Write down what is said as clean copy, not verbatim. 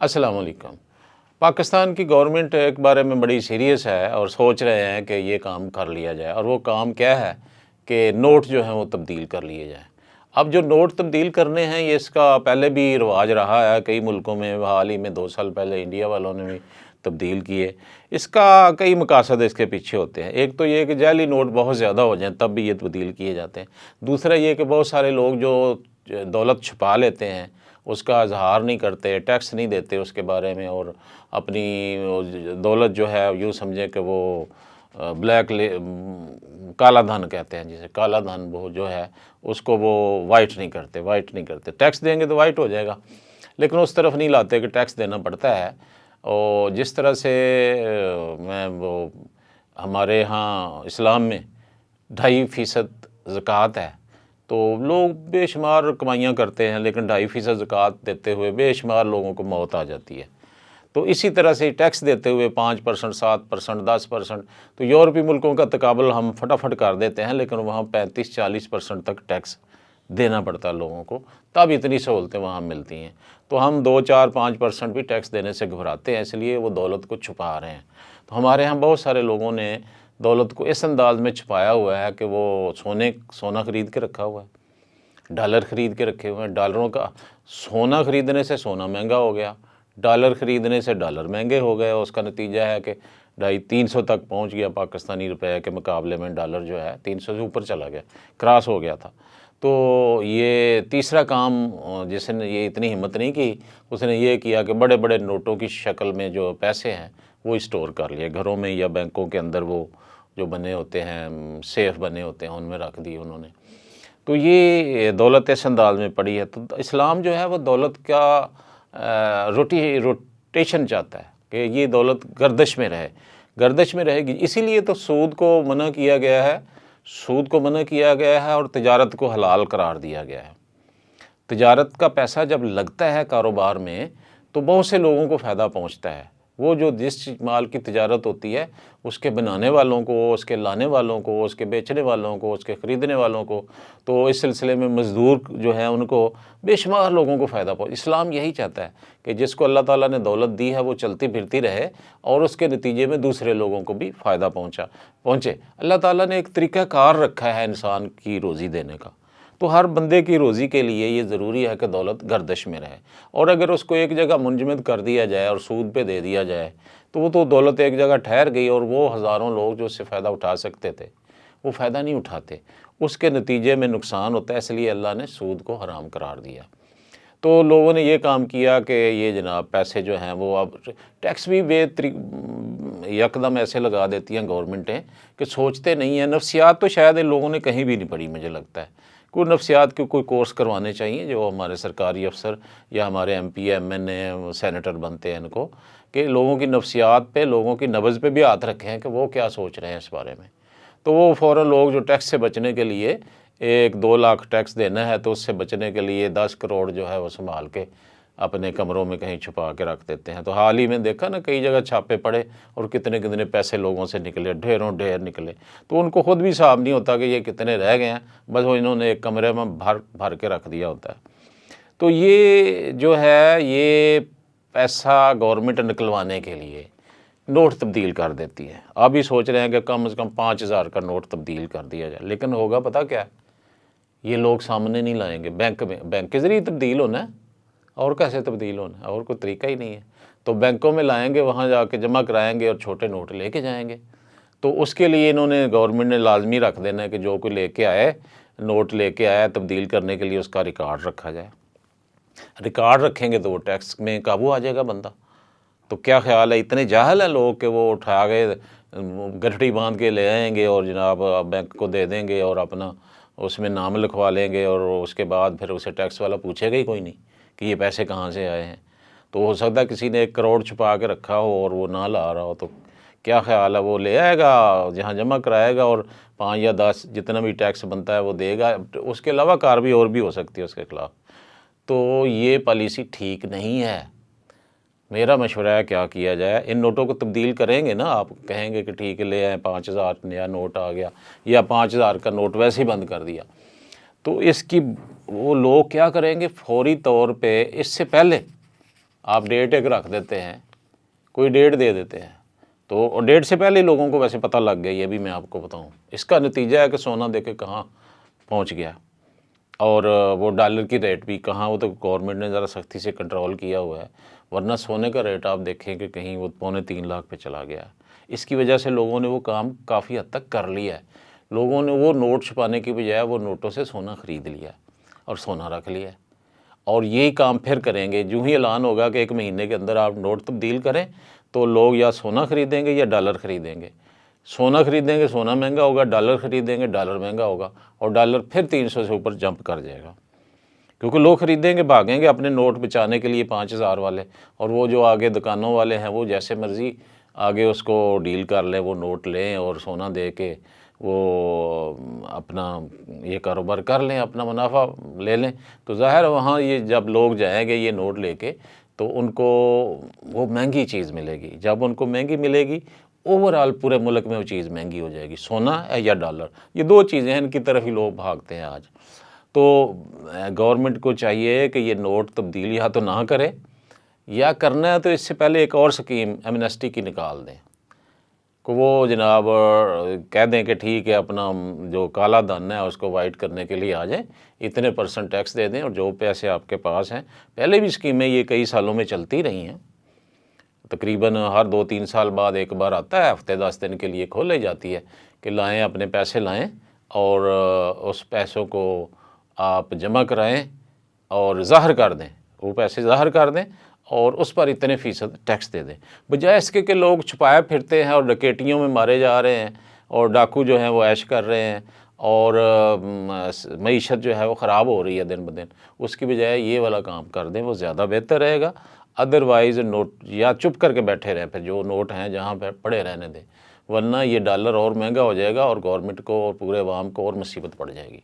السلام علیکم۔ پاکستان کی گورنمنٹ ایک بارے میں بڑی سیریس ہے اور سوچ رہے ہیں کہ یہ کام کر لیا جائے، اور وہ کام کیا ہے کہ نوٹ جو ہیں وہ تبدیل کر لیے جائیں۔ اب جو نوٹ تبدیل کرنے ہیں یہ اس کا پہلے بھی رواج رہا ہے کئی ملکوں میں، حال ہی میں 2 سال پہلے انڈیا والوں نے بھی تبدیل کیے۔ اس کا کئی مقاصد اس کے پیچھے ہوتے ہیں۔ ایک تو یہ کہ جعلی نوٹ بہت زیادہ ہو جائیں تب بھی یہ تبدیل کیے جاتے ہیں۔ دوسرا یہ کہ بہت سارے لوگ جو دولت چھپا لیتے ہیں، اس کا اظہار نہیں کرتے، ٹیکس نہیں دیتے اس کے بارے میں، اور اپنی دولت جو ہے یوں سمجھیں کہ وہ کالا دھن کہتے ہیں جسے، کالا دھن وہ جو ہے اس کو وہ وائٹ نہیں کرتے۔ ٹیکس دیں گے تو وائٹ ہو جائے گا، لیکن اس طرف نہیں لاتے کہ ٹیکس دینا پڑتا ہے۔ اور جس طرح سے ہمارے ہاں اسلام میں 2.5% زکوٰۃ ہے، تو لوگ بے شمار کمائیاں کرتے ہیں لیکن 2.5% زکوٰۃ دیتے ہوئے بے شمار لوگوں کو موت آ جاتی ہے۔ تو اسی طرح سے ٹیکس دیتے ہوئے 5%، 7%، 10%، تو یورپی ملکوں کا تقابل ہم فٹافٹ کر دیتے ہیں، لیکن وہاں 35-40% تک ٹیکس دینا پڑتا ہے لوگوں کو، تب اتنی سہولتیں وہاں ملتی ہیں۔ تو ہم 2، 4، 5% بھی ٹیکس دینے سے گھبراتے ہیں، اس لیے وہ دولت کو چھپا رہے ہیں۔ تو ہمارے ہاں بہت سارے لوگوں نے دولت کو اس انداز میں چھپایا ہوا ہے کہ وہ سونا خرید کے رکھا ہوا ہے، ڈالر خرید کے رکھے ہوئے ہیں۔ ڈالروں کا سونا خریدنے سے سونا مہنگا ہو گیا، ڈالر خریدنے سے ڈالر مہنگے ہو گئے، اس کا نتیجہ ہے کہ 250-300 تک پہنچ گیا پاکستانی روپے کے مقابلے میں، ڈالر جو ہے 300 سے اوپر چلا گیا، کراس ہو گیا تھا۔ تو یہ تیسرا کام جس نے یہ اتنی ہمت نہیں کی، اس نے یہ کیا کہ بڑے بڑے نوٹوں کی شکل میں جو پیسے ہیں وہ اسٹور کر لیے گھروں میں یا بینکوں کے اندر، وہ جو بنے ہوتے ہیں سیف بنے ہوتے ہیں ان میں رکھ دی انہوں نے۔ تو یہ دولت اس انداز میں پڑی ہے۔ تو اسلام جو ہے وہ دولت کا روٹیشن چاہتا ہے کہ یہ دولت گردش میں رہے گی۔ اسی لیے تو سود کو منع کیا گیا ہے اور تجارت کو حلال قرار دیا گیا ہے۔ تجارت کا پیسہ جب لگتا ہے کاروبار میں تو بہت سے لوگوں کو فائدہ پہنچتا ہے۔ وہ جو جس مال کی تجارت ہوتی ہے اس کے بنانے والوں کو، اس کے لانے والوں کو، اس کے بیچنے والوں کو، اس کے خریدنے والوں کو، تو اس سلسلے میں مزدور جو ہیں ان کو بے شمار لوگوں کو فائدہ پہنچے۔ اسلام یہی چاہتا ہے کہ جس کو اللہ تعالیٰ نے دولت دی ہے وہ چلتی پھرتی رہے اور اس کے نتیجے میں دوسرے لوگوں کو بھی فائدہ پہنچے۔ اللہ تعالیٰ نے ایک طریقہ کار رکھا ہے انسان کی روزی دینے کا، تو ہر بندے کی روزی کے لیے یہ ضروری ہے کہ دولت گردش میں رہے، اور اگر اس کو ایک جگہ منجمد کر دیا جائے اور سود پہ دے دیا جائے تو وہ تو دولت ایک جگہ ٹھہر گئی، اور وہ ہزاروں لوگ جو اس سے فائدہ اٹھا سکتے تھے وہ فائدہ نہیں اٹھاتے، اس کے نتیجے میں نقصان ہوتا ہے، اس لیے اللہ نے سود کو حرام قرار دیا۔ تو لوگوں نے یہ کام کیا کہ یہ جناب پیسے جو ہیں وہ اب ٹیکس بھی یکدم ایسے لگا دیتی ہیں گورنمنٹیں کہ سوچتے نہیں ہیں۔ نفسیات تو شاید ان لوگوں نے کہیں بھی نہیں پڑھی، مجھے لگتا ہے کوئی نفسیات کے کوئی کورس کروانے چاہیے جو ہمارے سرکاری افسر یا ہمارے ایم پی ایم این اے سینیٹر بنتے ہیں ان کو، کہ لوگوں کی نفسیات پہ، لوگوں کی نبض پہ بھی ہاتھ رکھیں کہ وہ کیا سوچ رہے ہیں اس بارے میں۔ تو وہ فوراً لوگ جو ٹیکس سے بچنے کے لیے 1-2 لاکھ ٹیکس دینا ہے تو اس سے بچنے کے لیے 10 کروڑ جو ہے وہ سنبھال کے اپنے کمروں میں کہیں چھپا کے رکھ دیتے ہیں۔ تو حال ہی میں دیکھا نا کئی جگہ چھاپے پڑے اور کتنے پیسے لوگوں سے نکلے، ڈھیروں ڈھیر نکلے، تو ان کو خود بھی حساب نہیں ہوتا کہ یہ کتنے رہ گئے ہیں، بس وہ انہوں نے ایک کمرے میں بھر کے رکھ دیا ہوتا ہے۔ تو یہ جو ہے یہ پیسہ گورنمنٹ نکلوانے کے لیے نوٹ تبدیل کر دیتی ہے۔ اب ہی سوچ رہے ہیں کہ کم از کم 5,000 کا نوٹ تبدیل کر دیا جائے، لیکن ہوگا پتہ کیا ہے؟ یہ لوگ سامنے نہیں لائیں گے، بینک کے ذریعے تبدیل ہونا ہے، اور کیسے تبدیل ہونا ہے؟ اور کوئی طریقہ ہی نہیں ہے۔ تو بینکوں میں لائیں گے، وہاں جا کے جمع کرائیں گے اور چھوٹے نوٹ لے کے جائیں گے۔ تو اس کے لیے گورنمنٹ نے لازمی رکھ دینا ہے کہ جو کوئی نوٹ لے کے آیا تبدیل کرنے کے لیے اس کا ریکارڈ رکھا جائے۔ ریکارڈ رکھیں گے تو وہ ٹیکس میں قابو آ جائے گا بندہ۔ تو کیا خیال ہے، اتنے جاہل ہیں لوگ کہ وہ اٹھا کے گٹھڑی باندھ کے لے آئیں گے اور جناب بینک کو دے دیں گے اور اپنا اس میں نام لکھوا لیں گے، اور اس کے بعد پھر اسے ٹیکس والا پوچھے گا ہی کوئی نہیں کہ یہ پیسے کہاں سے آئے ہیں۔ تو ہو سکتا ہے کسی نے 1 کروڑ چھپا کے رکھا ہو اور وہ نہ لا رہا ہو، تو کیا خیال ہے وہ لے آئے گا جہاں جمع کرائے گا اور 5 یا 10 جتنا بھی ٹیکس بنتا ہے وہ دے گا، اس کے علاوہ کارروائی اور بھی ہو سکتی ہے اس کے خلاف۔ تو یہ پالیسی ٹھیک نہیں ہے۔ میرا مشورہ ہے کیا کیا جائے، ان نوٹوں کو تبدیل کریں گے نا، آپ کہیں گے کہ ٹھیک ہے لے آئیں، 5,000 نیا نوٹ آ گیا، یا 5,000 کا نوٹ ویسے ہی بند کر دیا، تو اس کی وہ لوگ کیا کریں گے، فوری طور پہ اس سے پہلے آپ ڈیٹ ایک رکھ دیتے ہیں، کوئی ڈیٹ دے دیتے ہیں، تو اور ڈیٹ سے پہلے لوگوں کو ویسے پتہ لگ گیا، یہ بھی میں آپ کو بتاؤں۔ اس کا نتیجہ ہے کہ سونا دیکھے کہاں پہنچ گیا، اور وہ ڈالر کی ریٹ بھی کہاں، وہ تو گورنمنٹ نے ذرا سختی سے کنٹرول کیا ہوا ہے، ورنہ سونے کا ریٹ آپ دیکھیں کہ کہیں وہ 2.25 لاکھ پہ چلا گیا ہے۔ اس کی وجہ سے لوگوں نے وہ کام کافی حد تک کر لیا ہے، لوگوں نے وہ نوٹ چھپانے کی بجائے وہ نوٹوں سے سونا خرید لیا اور سونا رکھ لیا ہے، اور یہی کام پھر کریں گے۔ جو ہی اعلان ہوگا کہ 1 مہینے کے اندر آپ نوٹ تبدیل کریں تو لوگ یا سونا خریدیں گے یا ڈالر خریدیں گے، سونا خریدیں گے سونا مہنگا ہوگا، ڈالر خریدیں گے ڈالر مہنگا ہوگا، اور ڈالر پھر 300 سے اوپر جمپ کر جائے گا، کیونکہ لوگ خریدیں گے، بھاگیں گے اپنے نوٹ بچانے کے لیے 5,000 والے، اور وہ جو آگے دکانوں والے ہیں وہ جیسے مرضی آگے اس کو ڈیل کر لیں، وہ نوٹ لیں اور سونا دے کے وہ اپنا یہ کاروبار کر لیں، اپنا منافع لے لیں۔ تو ظاہر ہے وہاں یہ جب لوگ جائیں گے یہ نوٹ لے کے تو ان کو وہ مہنگی چیز ملے گی، جب ان کو مہنگی ملے گی اوورآل پورے ملک میں وہ چیز مہنگی ہو جائے گی، سونا ہے یا ڈالر، یہ 2 چیزیں ہیں، ان کی طرف ہی لوگ بھاگتے ہیں آج۔ تو گورنمنٹ کو چاہیے کہ یہ نوٹ تبدیل یا تو نہ کرے، یا کرنا ہے تو اس سے پہلے ایک اور سکیم ایمنسٹی کی نکال دیں، کہ وہ جناب کہہ دیں کہ ٹھیک ہے اپنا جو کالا دھن ہے اس کو وائٹ کرنے کے لیے آ جائیں، اتنے % ٹیکس دے دیں، اور جو پیسے آپ کے پاس ہیں، پہلے بھی اسکیمیں یہ کئی سالوں میں چلتی رہی ہیں، تقریباً ہر 2-3 سال بعد ایک بار آتا ہے، ہفتے 10 دن کے لیے کھول لی جاتی ہے کہ لائیں اپنے پیسے لائیں اور اس پیسوں کو آپ جمع کرائیں اور ظاہر کر دیں، وہ پیسے ظاہر کر دیں اور اس پر اتنے % ٹیکس دے دیں، بجائے اس کے کہ لوگ چھپائے پھرتے ہیں اور ڈکیٹیوں میں مارے جا رہے ہیں، اور ڈاکو جو ہیں وہ عیش کر رہے ہیں، اور معیشت جو ہے وہ خراب ہو رہی ہے دن بدن۔ اس کی بجائے یہ والا کام کر دیں، وہ زیادہ بہتر رہے گا۔ ادروائز نوٹ یا چپ کر کے بیٹھے رہیں، پھر جو نوٹ ہیں جہاں پہ پڑے رہنے دیں، ورنہ یہ ڈالر اور مہنگا ہو جائے گا اور گورنمنٹ کو اور پورے عوام کو اور مصیبت پڑ جائے گی۔